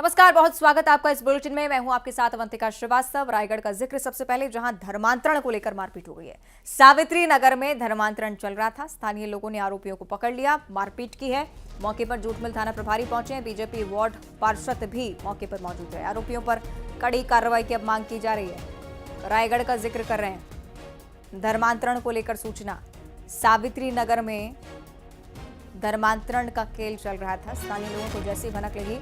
नमस्कार, बहुत स्वागत आपका इस बुलेटिन में। मैं हूं आपके साथ अवंतिका श्रीवास्तव। रायगढ़ का जिक्र सबसे पहले, जहां धर्मांतरण को लेकर मारपीट हो गई है। सावित्री नगर में धर्मांतरण चल रहा था। स्थानीय लोगों ने आरोपियों को पकड़ लिया, मारपीट की है। मौके पर जूटमिल थाना प्रभारी पहुंचे हैं। बीजेपी वार्ड पार्षद भी मौके पर मौजूद है। आरोपियों पर कड़ी कार्रवाई की अब मांग की जा रही है। रायगढ़ का जिक्र कर रहे हैं। धर्मांतरण को लेकर सूचना, सावित्री नगर में धर्मांतरण का खेल चल रहा था। स्थानीय लोगों को जैसी भनक लगी,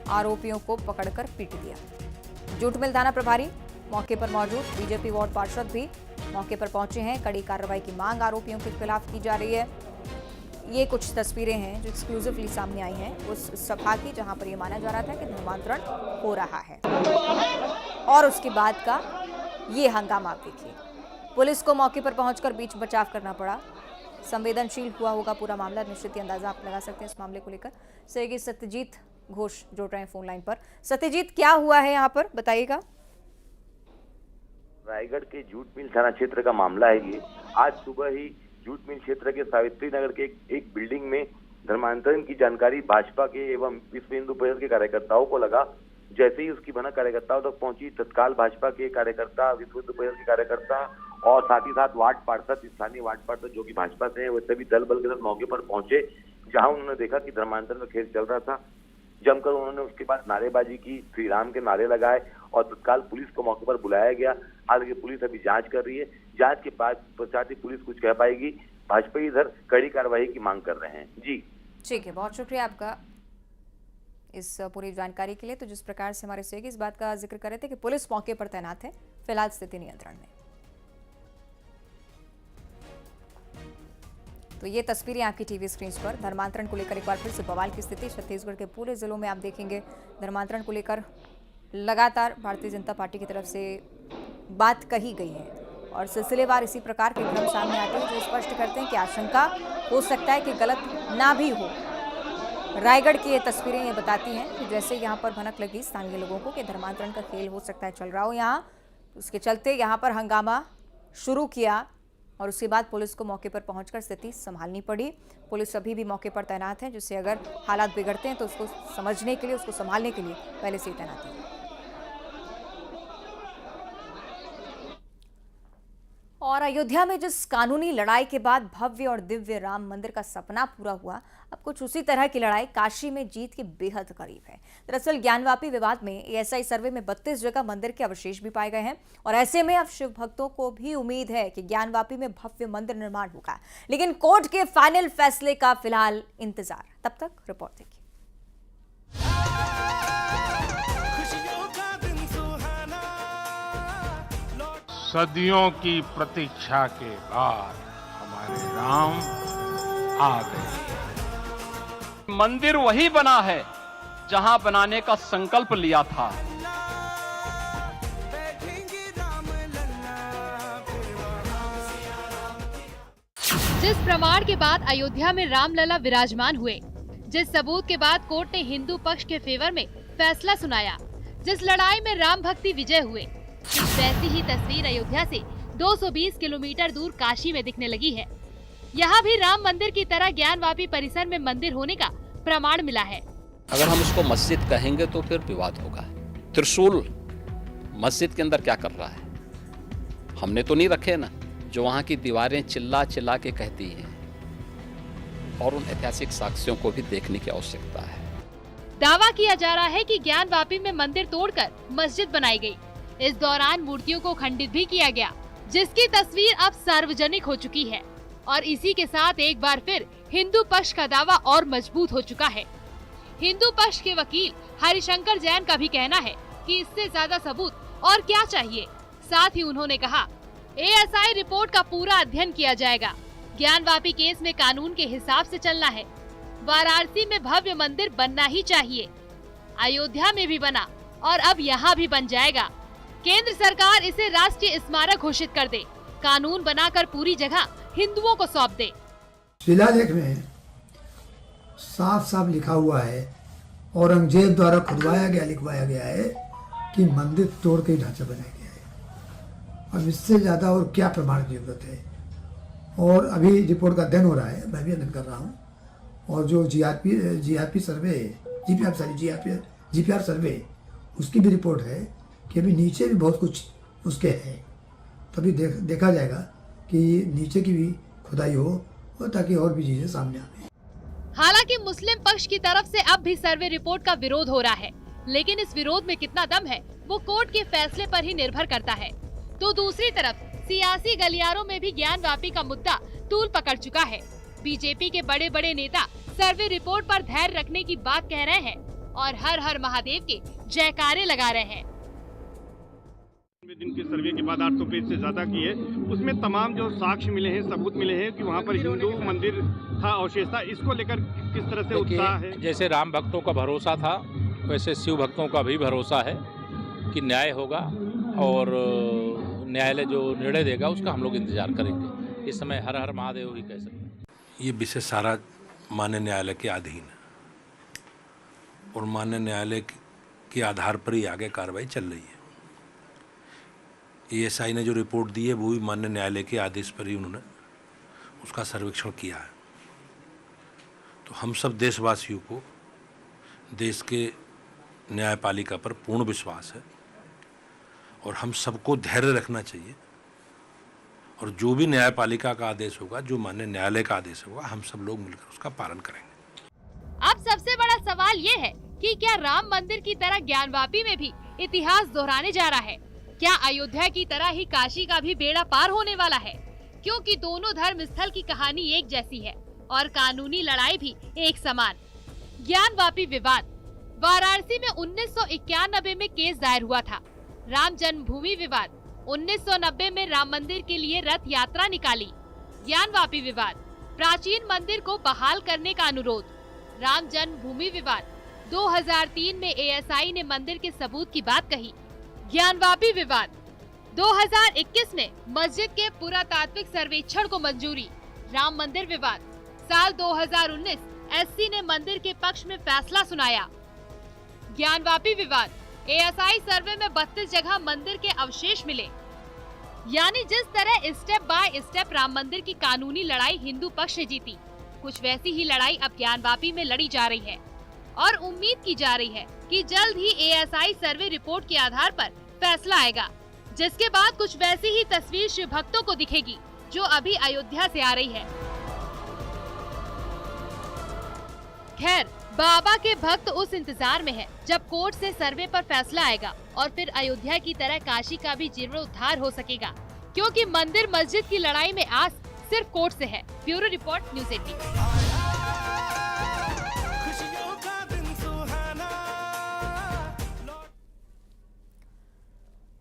आरोपियों को पकड़कर पीट दिया। जूटमिल थाना प्रभारी मौके पर मौजूद, बीजेपी वार्ड पार्षद भी मौके पर पहुंचे हैं। कड़ी कार्रवाई की मांग आरोपियों के खिलाफ की जा रही है। ये कुछ तस्वीरें हैं जो एक्सक्लूसिवली सामने आई हैं उस सभा की, जहां पर यह माना जा रहा था कि धर्मांतरण हो रहा है। और उसके बाद का ये हंगामा आप देखिए। पुलिस को मौके पर पहुंचकर बीच बचाव करना पड़ा। संवेदनशील हुआ होगा पूरा मामला, निश्चित ही अंदाजा आप लगा सकते हैं इस मामले को लेकर। सहयोगी सत्यजीत घोष जुड़ रहे हैं फोन लाइन पर। सत्यजीत, क्या हुआ है यहाँ पर, बताइएगा। रायगढ़ के जूटमिल थाना क्षेत्र का मामला है ये। आज सुबह ही जूटमिल क्षेत्र के सावित्री नगर के एक बिल्डिंग में धर्मांतरण की जानकारी भाजपा के एवं विश्व हिंदू परिषद के कार्यकर्ताओं को लगा। जैसे ही उसकी भनक कार्यकर्ताओं तक पहुंची, तत्काल भाजपा के कार्यकर्ता, विश्व हिंदू परिषद के कार्यकर्ता और साथ ही साथ वार्ड पार्षद, स्थानीय वार्ड पार्षद जो कि भाजपा से हैं, वो सभी दल बल के साथ मौके पर पहुंचे। जहां उन्होंने देखा कि धर्मांतरण का खेल चल रहा था, जमकर उन्होंने उसके बाद नारेबाजी की, श्री राम के नारे लगाए और तत्काल पुलिस को मौके पर बुलाया गया। हालांकि पुलिस अभी जांच कर रही है। जांच के पश्चात ही पुलिस कुछ कह पाएगी। भाजपा इधर कड़ी कार्रवाई की मांग कर रहे हैं। जी ठीक है, बहुत शुक्रिया आपका इस पूरी जानकारी के लिए। तो जिस प्रकार से हमारे सहयोगी इस बात का जिक्र कर रहे थे कि पुलिस मौके पर तैनात है, फिलहाल स्थिति नियंत्रण में। तो ये तस्वीरें आपकी टीवी स्क्रीन पर। धर्मांतरण को लेकर एक बार फिर से बवाल की स्थिति छत्तीसगढ़ के पूरे जिलों में आप देखेंगे। धर्मांतरण को लेकर लगातार भारतीय जनता पार्टी की तरफ से बात कही गई है और सिलसिलेवार इसी प्रकार के क्रम सामने आते हैं जो स्पष्ट करते हैं कि आशंका हो सकता है कि गलत ना भी हो। रायगढ़ की ये तस्वीरें ये बताती हैं कि जैसे यहाँ पर भनक लगी स्थानीय लोगों को कि धर्मांतरण का खेल हो सकता है चल रहा हो यहाँ, उसके चलते यहाँ पर हंगामा शुरू किया और उसके बाद पुलिस को मौके पर पहुंचकर स्थिति संभालनी पड़ी। पुलिस अभी भी मौके पर तैनात है, जिससे अगर हालात बिगड़ते हैं तो उसको समझने के लिए, उसको संभालने के लिए पहले से ही तैनात है। और अयोध्या में जिस कानूनी लड़ाई के बाद भव्य और दिव्य राम मंदिर का सपना पूरा हुआ, अब कुछ उसी तरह की लड़ाई काशी में जीत के बेहद करीब है। दरअसल ज्ञानवापी विवाद में एएसआई सर्वे में 32 जगह मंदिर के अवशेष भी पाए गए हैं और ऐसे में अब शिव भक्तों को भी उम्मीद है कि ज्ञानवापी में भव्य मंदिर निर्माण होगा। लेकिन कोर्ट के फाइनल फैसले का फिलहाल इंतजार। तब तक रिपोर्ट देखिए। सदियों की प्रतीक्षा के बाद हमारे राम आ गए। मंदिर वही बना है जहां बनाने का संकल्प लिया था। जिस प्रमाण के बाद अयोध्या में रामलला विराजमान हुए, जिस सबूत के बाद कोर्ट ने हिंदू पक्ष के फेवर में फैसला सुनाया, जिस लड़ाई में राम भक्ति विजय हुए, वैसी ही तस्वीर अयोध्या से 220 किलोमीटर दूर काशी में दिखने लगी है। यहाँ भी राम मंदिर की तरह ज्ञानवापी परिसर में मंदिर होने का प्रमाण मिला है। अगर हम उसको मस्जिद कहेंगे तो फिर विवाद होगा। त्रिशूल मस्जिद के अंदर क्या कर रहा है? हमने तो नहीं रखे ना, जो वहाँ की दीवारें चिल्ला चिल्ला के कहती हैं। और उन ऐतिहासिक साक्ष्यों को भी देखने की आवश्यकता है। दावा किया जा रहा है कि ज्ञानवापी में मंदिर तोड़कर मस्जिद बनाई गई। इस दौरान मूर्तियों को खंडित भी किया गया, जिसकी तस्वीर अब सार्वजनिक हो चुकी है। और इसी के साथ एक बार फिर हिंदू पक्ष का दावा और मजबूत हो चुका है। हिंदू पक्ष के वकील हरिशंकर जैन का भी कहना है कि इससे ज्यादा सबूत और क्या चाहिए। साथ ही उन्होंने कहा, एएसआई रिपोर्ट का पूरा अध्ययन किया जाएगा। ज्ञानवापी केस में कानून के हिसाब से चलना है। वाराणसी में भव्य मंदिर बनना ही चाहिए। अयोध्या में भी बना और अब यहाँ भी बन जाएगा। केंद्र सरकार इसे राष्ट्रीय स्मारक घोषित कर दे। कानून बनाकर पूरी जगह हिंदुओं को सौंप दे। शिलालेख में साफ साफ लिखा हुआ है, औरंगजेब द्वारा खुदवाया गया, लिखवाया गया है कि मंदिर तोड़ के ढांचा बनाया गया है। अब इससे ज्यादा और क्या प्रमाण की जरूरत है? और अभी रिपोर्ट का अध्ययन हो रहा है, मैं भी अध्ययन कर रहा हूँ। और जो जीआरपी सर्वे, जीपीएफ जीपीआर सर्वे उसकी भी रिपोर्ट है कि अभी नीचे भी बहुत कुछ उसके है, तभी देखा जाएगा कि नीचे की भी खुदाई हो और ताकि और भी चीजें सामने आए। हालांकि मुस्लिम पक्ष की तरफ से अब भी सर्वे रिपोर्ट का विरोध हो रहा है, लेकिन इस विरोध में कितना दम है वो कोर्ट के फैसले पर ही निर्भर करता है। तो दूसरी तरफ सियासी गलियारों में भी ज्ञानवापी का मुद्दा तूल पकड़ चुका है। बीजेपी के बड़े बड़े नेता सर्वे रिपोर्ट पर धैर्य रखने की बात कह रहे हैं और हर हर महादेव के जयकारे लगा रहे हैं। दिन के सर्वे के बाद 800 पेज से ज्यादा की है, उसमें तमाम जो साक्ष्य मिले हैं, सबूत मिले हैं कि वहाँ पर हिंदू मंदिर था, अवशेष था। इसको लेकर किस तरह से उत्साह है? जैसे राम भक्तों का भरोसा था वैसे शिव भक्तों का भी भरोसा है कि न्याय होगा और न्यायालय जो निर्णय देगा उसका हम लोग इंतजार करेंगे। इस समय हर हर महादेव ही कह सकते हैं। ये विषय सारा माननीय न्यायालय के अधीन है और माननीय न्यायालय के आधार पर ही आगे कार्रवाई चल रही है। एएसआई ने जो रिपोर्ट दी है वो भी माननीय न्यायालय के आदेश पर ही उन्होंने उसका सर्वेक्षण किया है। तो हम सब देशवासियों को देश के न्यायपालिका पर पूर्ण विश्वास है और हम सबको धैर्य रखना चाहिए और जो भी न्यायपालिका का आदेश होगा, जो माननीय न्यायालय का आदेश होगा, हम सब लोग मिलकर उसका पालन करेंगे। अब सबसे बड़ा सवाल ये है कि क्या राम मंदिर की तरह ज्ञानवापी में भी इतिहास दोहराने जा रहा है? क्या अयोध्या की तरह ही काशी का भी बेड़ा पार होने वाला है? क्योंकि दोनों धर्म स्थल की कहानी एक जैसी है और कानूनी लड़ाई भी एक समान। ज्ञानवापी विवाद वाराणसी में 1991 में केस दायर हुआ था। राम जन्मभूमि विवाद 1990 में राम मंदिर के लिए रथ यात्रा निकाली। ज्ञानवापी विवाद प्राचीन मंदिर को बहाल करने का अनुरोध। राम जन्मभूमि विवाद 2003 में एएसआई ने मंदिर के सबूत की बात कही। ज्ञानवापी विवाद 2021 में मस्जिद के पुरातात्विक सर्वेक्षण को मंजूरी। राम मंदिर विवाद साल 2019 एससी ने मंदिर के पक्ष में फैसला सुनाया। ज्ञानवापी विवाद एएसआई सर्वे में 32 जगह मंदिर के अवशेष मिले। यानी जिस तरह स्टेप बाय स्टेप राम मंदिर की कानूनी लड़ाई हिंदू पक्ष ने जीती, कुछ वैसी ही लड़ाई अब ज्ञानवापी में लड़ी जा रही है और उम्मीद की जा रही है कि जल्द ही एएसआई सर्वे रिपोर्ट के आधार पर फैसला आएगा, जिसके बाद कुछ वैसी ही तस्वीर शिव भक्तों को दिखेगी जो अभी अयोध्या से आ रही है। खैर, बाबा के भक्त उस इंतजार में हैं जब कोर्ट से सर्वे पर फैसला आएगा और फिर अयोध्या की तरह काशी का भी जीर्णोद्धार हो सकेगा, क्योंकि मंदिर मस्जिद की लड़ाई में आस सिर्फ कोर्ट से है। Bureau report, news 18।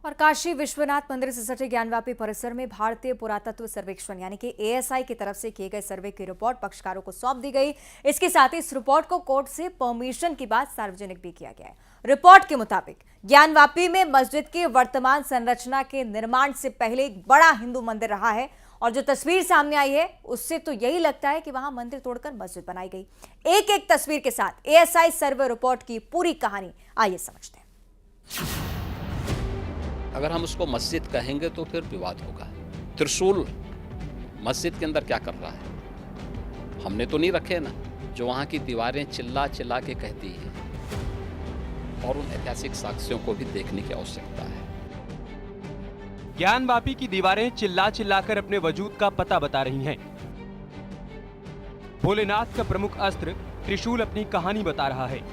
और काशी विश्वनाथ मंदिर से सटे ज्ञानवापी परिसर में भारतीय पुरातत्व सर्वेक्षण यानी कि एएसआई की तरफ से किए गए सर्वे की रिपोर्ट पक्षकारों को सौंप दी गई। इसके साथ ही इस रिपोर्ट को कोर्ट से परमिशन के बाद सार्वजनिक भी किया गया है। रिपोर्ट के मुताबिक ज्ञानवापी में मस्जिद की वर्तमान संरचना के निर्माण से पहले एक बड़ा हिंदू मंदिर रहा है और जो तस्वीर सामने आई है उससे तो यही लगता है कि वहां मंदिर तोड़कर मस्जिद बनाई गई। एक एक तस्वीर के साथ एएसआई सर्वे रिपोर्ट की पूरी कहानी आइए समझते हैं। अगर हम उसको मस्जिद कहेंगे तो फिर विवाद होगा। त्रिशूल मस्जिद के अंदर क्या कर रहा है? हमने तो नहीं रखे ना, जो वहाँ की दीवारें चिल्ला चिल्ला के कहती हैं, और उन ऐतिहासिक साक्ष्यों को भी देखने की आवश्यकता है। ज्ञानवापी की दीवारें चिल्ला चिल्लाकर अपने वजूद का पता बता रही हैं। भोलेनाथ का प्रमुख अस्त्र त्रिशूल अपनी कहानी बता रहा है।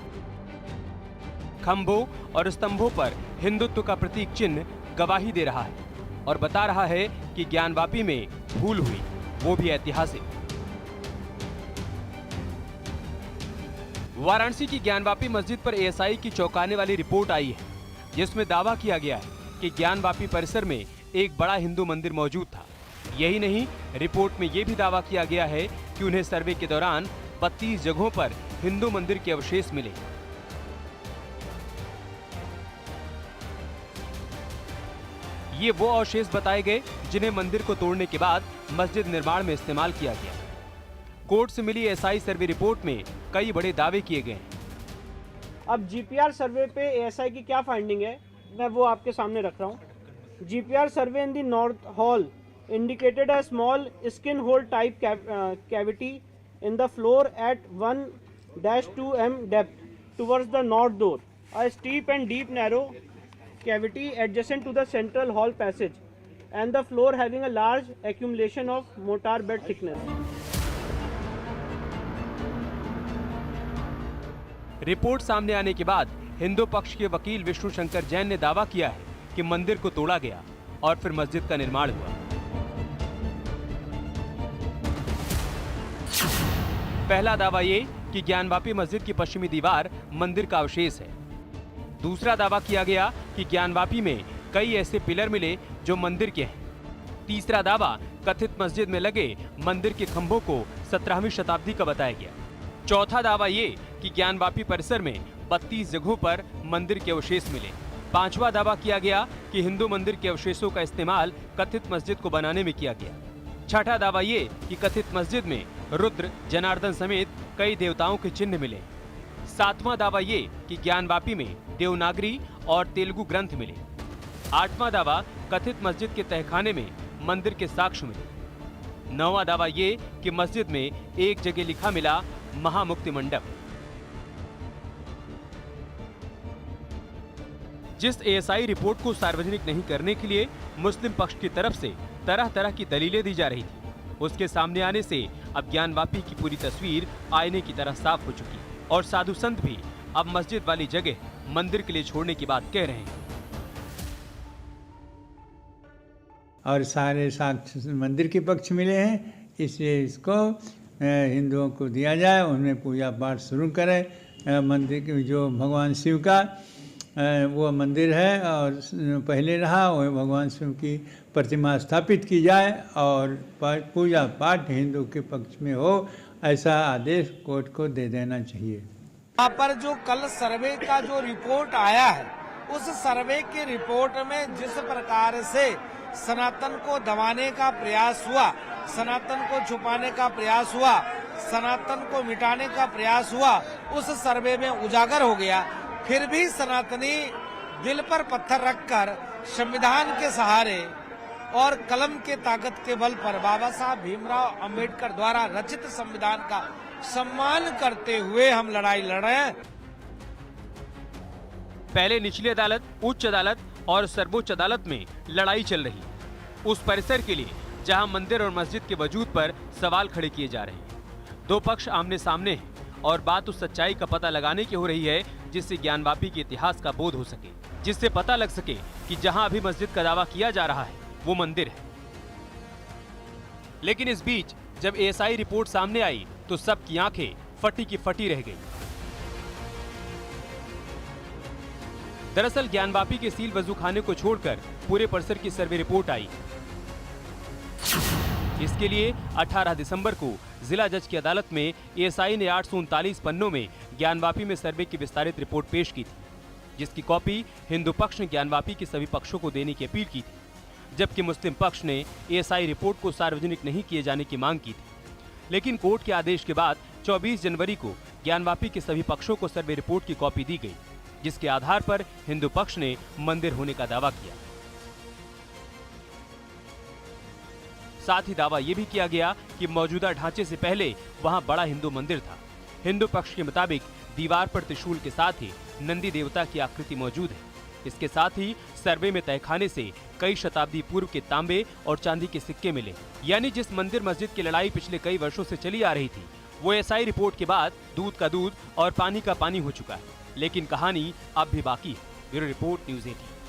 खंभों और स्तंभों पर हिंदुत्व का प्रतीक चिन्ह गवाही दे रहा है और बता रहा है कि ज्ञानवापी में भूल हुई, वो भी ऐतिहासिक। वाराणसी की ज्ञानवापी मस्जिद पर एएसआई की चौंकाने वाली रिपोर्ट आई है, जिसमें दावा किया गया है कि ज्ञानवापी परिसर में एक बड़ा हिंदू मंदिर मौजूद था। यही नहीं, रिपोर्ट में यह भी दावा किया गया है कि उन्हें सर्वे के दौरान 32 जगहों पर हिंदू मंदिर के अवशेष मिले। ये वो अवशेष बताए गए जिन्हें मंदिर को तोड़ने के बाद मस्जिद निर्माण में इस्तेमाल किया गया। कोर्ट से मिली एएसआई सर्वे रिपोर्ट में कई बड़े दावे किए गए हैं। अब जीपीआर सर्वे पे एएसआई की क्या फाइंडिंग है, मैं वो आपके सामने रख रहा हूँ। GPR survey in the north hall indicated a small skin hole type cavity in the floor at 1-2 m depth towards the north door a steep and deep narrow cavity adjacent to the central hall passage, and the floor having a large accumulation of mortar bed thickness. Report सामने आने के बाद हिंदू पक्ष के वकील विष्णु शंकर जैन ने दावा किया है कि मंदिर को तोड़ा गया और फिर मस्जिद का निर्माण हुआ। पहला दावा ये कि ज्ञानवापी मस्जिद की पश्चिमी दीवार मंदिर का अवशेष है। दूसरा दावा किया गया कि ज्ञानवापी में कई ऐसे पिलर मिले जो मंदिर के हैं। तीसरा दावा कथित मस्जिद में लगे मंदिर के खंभों को 17वीं शताब्दी का बताया गया। चौथा दावा ये कि ज्ञानवापी परिसर में 32 जगहों पर मंदिर के अवशेष मिले। पांचवा दावा किया गया कि हिंदू मंदिर के अवशेषों का इस्तेमाल कथित मस्जिद को बनाने में किया गया। छठा दावा ये कि कथित मस्जिद में रुद्र, जनार्दन समेत कई देवताओं के चिन्ह मिले। सातवां दावा ये कि ज्ञानवापी में देवनागरी और तेलुगु ग्रंथ मिले। आठवां दावा कथित मस्जिद के तहखाने में मंदिर के साक्ष्य मिले। नौवां दावा ये कि मस्जिद में एक जगह लिखा मिला महामुक्ति मंडप। जिस एएसआई रिपोर्ट को सार्वजनिक नहीं करने के लिए मुस्लिम पक्ष की तरफ से तरह तरह की दलीलें दी जा रही थी, उसके सामने आने से अब ज्ञानवापी की पूरी तस्वीर आईने की तरह साफ हो चुकी और साधु संत भी अब मस्जिद वाली जगह मंदिर के लिए छोड़ने की बात कह रहे हैं। और सारे साक्ष्य मंदिर के पक्ष मिले हैं, इसलिए इसको हिंदुओं को दिया जाए, उनमें पूजा पाठ शुरू करें। मंदिर के जो भगवान शिव का वो मंदिर है और पहले रहा, वो भगवान शिव की प्रतिमा स्थापित की जाए और पूजा पाठ हिंदू के पक्ष में हो, ऐसा आदेश कोर्ट को दे देना चाहिए। यहाँ पर जो कल सर्वे का जो रिपोर्ट आया है, उस सर्वे की रिपोर्ट में जिस प्रकार से सनातन को दबाने का प्रयास हुआ, सनातन को छुपाने का प्रयास हुआ, सनातन को मिटाने का प्रयास हुआ, उस सर्वे में उजागर हो गया। फिर भी सनातनी दिल पर पत्थर रखकर संविधान के सहारे और कलम के ताकत के बल पर बाबा साहब भीमराव अंबेडकर द्वारा रचित संविधान का सम्मान करते हुए हम लड़ाई लड़ रहे हैं। पहले निचली अदालत, उच्च अदालत और सर्वोच्च अदालत में लड़ाई चल रही है उस परिसर के लिए जहां मंदिर और मस्जिद के वजूद पर सवाल खड़े किए जा रहे हैं। दो पक्ष आमने सामने हैं और बात उस सच्चाई का पता लगाने की हो रही है जिससे ज्ञानवापी के इतिहास का बोध हो सके, जिससे पता लग सके कि जहां अभी मस्जिद का दावा किया जा रहा है वो मंदिर है। लेकिन इस बीच जब एएसआई रिपोर्ट सामने आई तो सबकी आंखें फटी की फटी रह गई। दरअसल ज्ञानवापी के सील वजू खाने को छोड़कर पूरे परिसर की सर्वे रिपोर्ट आई। इसके लिए 18 दिसंबर को जिला जज की अदालत में एएसआई ने 839 पन्नों में ज्ञानवापी में सर्वे की विस्तारित रिपोर्ट पेश की थी, जिसकी कॉपी हिंदू पक्ष ने ज्ञानवापी के सभी पक्षों को देने की अपील की थी, जबकि मुस्लिम पक्ष ने एएसआई रिपोर्ट को सार्वजनिक नहीं किए जाने की मांग की थी। लेकिन कोर्ट के आदेश के बाद 24 जनवरी को ज्ञानवापी के सभी पक्षों को सर्वे रिपोर्ट की कॉपी दी गई, जिसके आधार पर हिंदू पक्ष ने मंदिर होने का दावा किया। साथ ही दावा यह भी किया गया कि मौजूदा ढांचे से पहले वहां बड़ा हिंदू मंदिर था। हिंदू पक्ष के मुताबिक दीवार पर त्रिशूल के साथ ही नंदी देवता की आकृति मौजूद है। इसके साथ ही सर्वे में तहखाने से कई शताब्दी पूर्व के तांबे और चांदी के सिक्के मिले। यानी जिस मंदिर मस्जिद की लड़ाई पिछले कई वर्षों से चली आ रही थी, वो एएसआई रिपोर्ट के बाद दूध का दूध और पानी का पानी हो चुका है। लेकिन कहानी अब भी बाकी है। Bureau report, news 18।